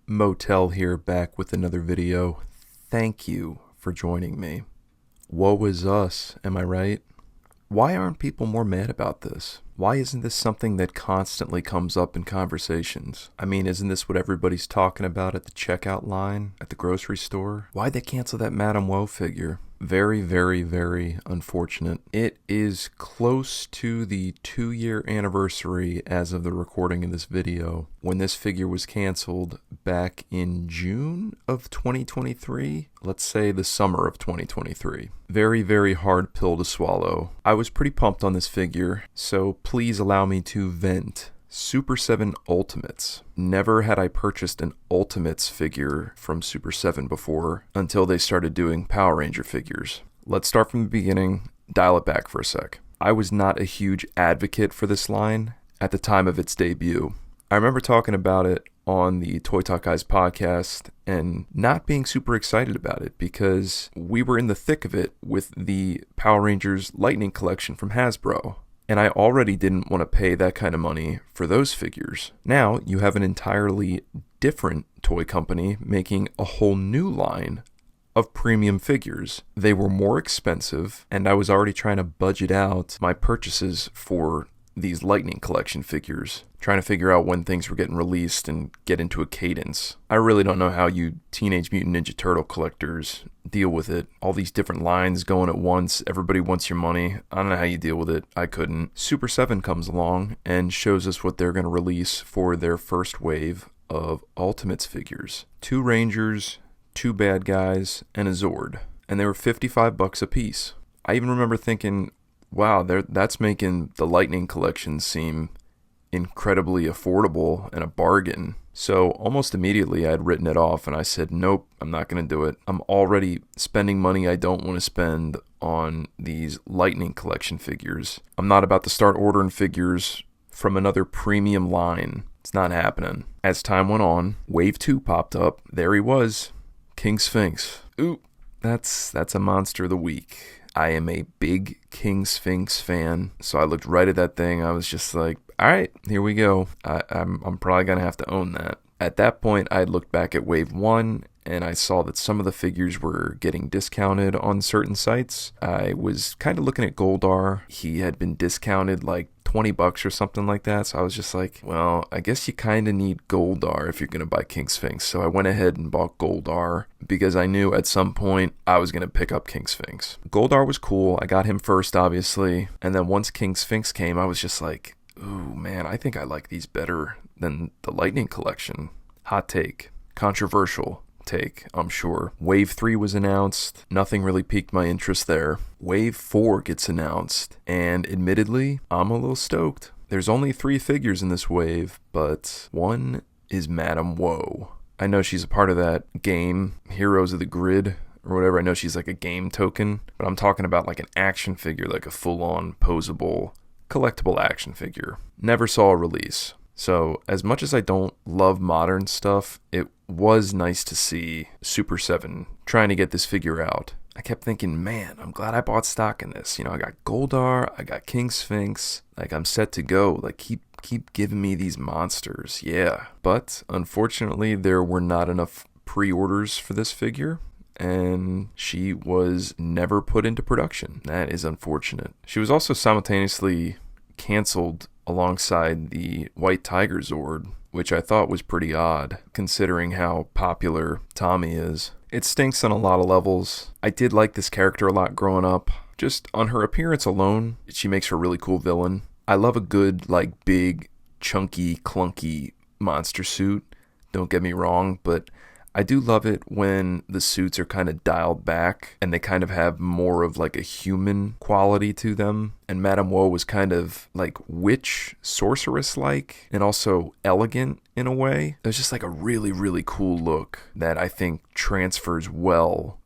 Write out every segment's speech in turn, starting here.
Motel here, back with another video. Thank you for joining me. Woe is us, am I right? Why aren't people more mad about this? Why isn't this something that constantly comes up in conversations? I mean, isn't this what everybody's talking about at the checkout line, at the grocery store? Why'd they cancel that Madame Woe figure? Very, very, very unfortunate. It is close to the 2-year anniversary as of the recording of this video when this figure was canceled back in June of 2023. Let's say the summer of 2023. Very, very hard pill to swallow. I was pretty pumped on this figure, so please allow me to vent. Super7 Ultimates. Never had I purchased an Ultimates figure from Super7 before until they started doing Power Ranger figures. Let's start from the beginning, dial it back for a sec. I was not a huge advocate for this line at the time of its debut. I remember talking about it on the Toy Talk Guys podcast and not being super excited about it because we were in the thick of it with the Power Rangers Lightning collection from Hasbro. And I already didn't want to pay that kind of money for those figures. Now you have an entirely different toy company making a whole new line of premium figures. They were more expensive, and I was already trying to budget out my purchases for these Lightning collection figures, trying to figure out when things were getting released and get into a cadence. I really don't know how you Teenage Mutant Ninja Turtle collectors deal with it. All these different lines going at once, everybody wants your money. I don't know how you deal with it. I couldn't. Super7 comes along and shows us what they're going to release for their first wave of Ultimates figures. 2 Rangers, 2 bad guys, and a Zord. And they were $55 a piece. I even remember thinking, wow, that's making the Lightning collection seem incredibly affordable and a bargain. So almost immediately I had written it off and I said, nope, I'm not going to do it. I'm already spending money I don't want to spend on these Lightning collection figures. I'm not about to start ordering figures from another premium line. It's not happening. As time went on, Wave 2 popped up. There he was, King Sphinx. Ooh, that's a monster of the week. I am a big King Sphinx fan, so I looked right at that thing. I was just like, all right, here we go. I'm probably going to have to own that. At that point, I looked back at Wave 1, and I saw that some of the figures were getting discounted on certain sites. I was kind of looking at Goldar. He had been discounted like $20 or something like that, so I was just like, well, I guess you kind of need Goldar if you're going to buy King Sphinx. So I went ahead and bought Goldar because I knew at some point I was going to pick up King Sphinx. Goldar was cool. I got him first, obviously, and then once King Sphinx came, I was just like, ooh, man, I think I like these better than the Lightning collection. Hot take. Controversial take, I'm sure. Wave 3 was announced. Nothing really piqued my interest there. Wave 4 gets announced, and admittedly, I'm a little stoked. There's only 3 figures in this wave, but one is Madame Woe. I know she's a part of that game, Heroes of the Grid, or whatever. I know she's like a game token, but I'm talking about like an action figure, like a full-on posable collectible action figure. Never saw a release. So as much as I don't love modern stuff, it was nice to see Super7 trying to get this figure out. I kept thinking, man, I'm glad I bought stock in this. You know, I got Goldar, I got King Sphinx, like I'm set to go. Like keep giving me these monsters. Yeah. But unfortunately, there were not enough pre-orders for this figure, and she was never put into production. That is unfortunate. She was also simultaneously canceled alongside the White Tiger Zord, which I thought was pretty odd, considering how popular Tommy is. It stinks on a lot of levels. I did like this character a lot growing up. Just on her appearance alone, she makes her a really cool villain. I love a good, like, big, chunky, clunky monster suit. Don't get me wrong, but I do love it when the suits are kind of dialed back and they kind of have more of like a human quality to them. And Madame Woe was kind of like witch, sorceress-like, and also elegant in a way. It was just like a really, really cool look that I think transfers well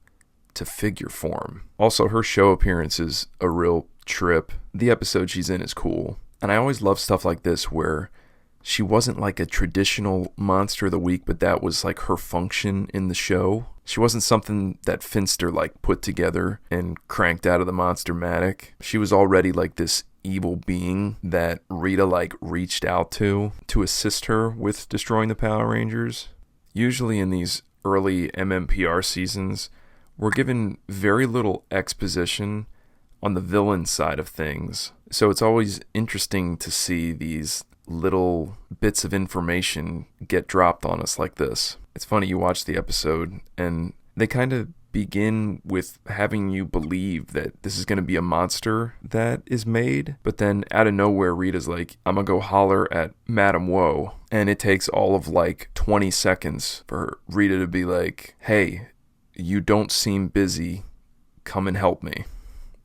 to figure form. Also, her show appearance is a real trip. The episode she's in is cool. And I always love stuff like this where she wasn't like a traditional monster of the week, but that was like her function in the show. She wasn't something that Finster like put together and cranked out of the Monster-matic. She was already like this evil being that Rita like reached out to assist her with destroying the Power Rangers. Usually in these early MMPR seasons, we're given very little exposition on the villain side of things. So it's always interesting to see these little bits of information get dropped on us like this. It's funny, you watch the episode and they kind of begin with having you believe that this is going to be a monster that is made, but then out of nowhere Rita's like, I'm gonna go holler at Madame Woe, and it takes all of like 20 seconds for Rita to be like, hey, you don't seem busy, come and help me.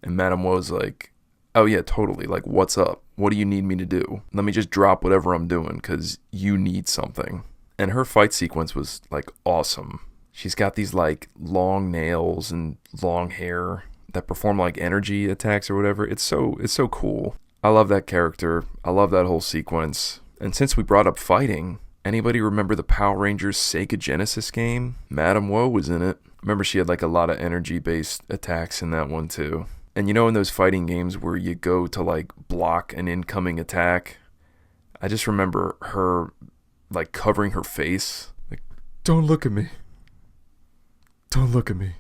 And Madame Woe's like, oh yeah, totally, like what's up? What do you need me to do? Let me just drop whatever I'm doing because you need something. And her fight sequence was like awesome. She's got these like long nails and long hair that perform like energy attacks or whatever. It's so cool. I love that character. I love that whole sequence. And since we brought up fighting, anybody remember the Power Rangers Sega Genesis game? Madame Woe was in it. Remember she had like a lot of energy based attacks in that one too. And you know in those fighting games where you go to like block an incoming attack, I just remember her like covering her face. Like, don't look at me. Don't look at me.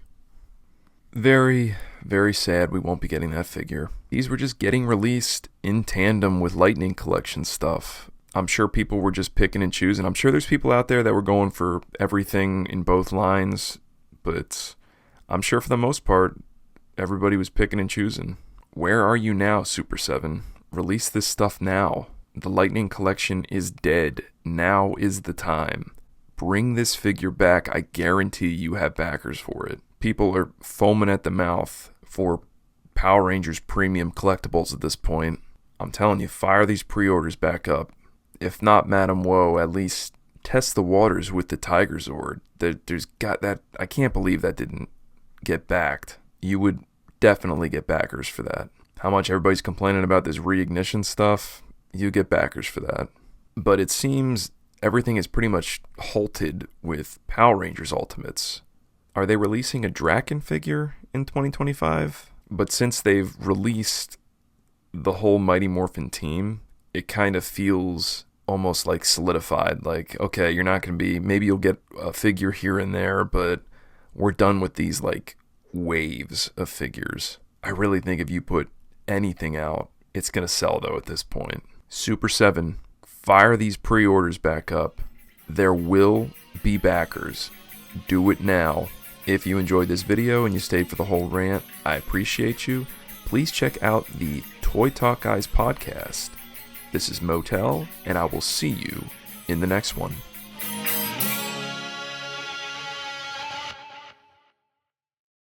Very, very sad we won't be getting that figure. These were just getting released in tandem with Lightning Collection stuff. I'm sure people were just picking and choosing. I'm sure there's people out there that were going for everything in both lines, but I'm sure for the most part, everybody was picking and choosing. Where are you now, Super 7? Release this stuff now. The Lightning Collection is dead. Now is the time. Bring this figure back. I guarantee you have backers for it. People are foaming at the mouth for Power Rangers premium collectibles at this point. I'm telling you, fire these pre-orders back up. If not Madame Woe, at least test the waters with the Tiger Zord. There's got that. I can't believe that didn't get backed. You would definitely get backers for that. How much everybody's complaining about this reignition stuff, you get backers for that. But it seems everything is pretty much halted with Power Rangers Ultimates. Are they releasing a Draken figure in 2025? But since they've released the whole Mighty Morphin team, it kind of feels almost like solidified. Like, okay, you're not going to be, maybe you'll get a figure here and there, but we're done with these like waves of figures. I really think if you put anything out, it's going to sell though at this point. Super 7, fire these pre-orders back up. There will be backers. Do it now. If you enjoyed this video and you stayed for the whole rant, I appreciate you. Please check out the Toy Talk Guys podcast. This is Motel, and I will see you in the next one.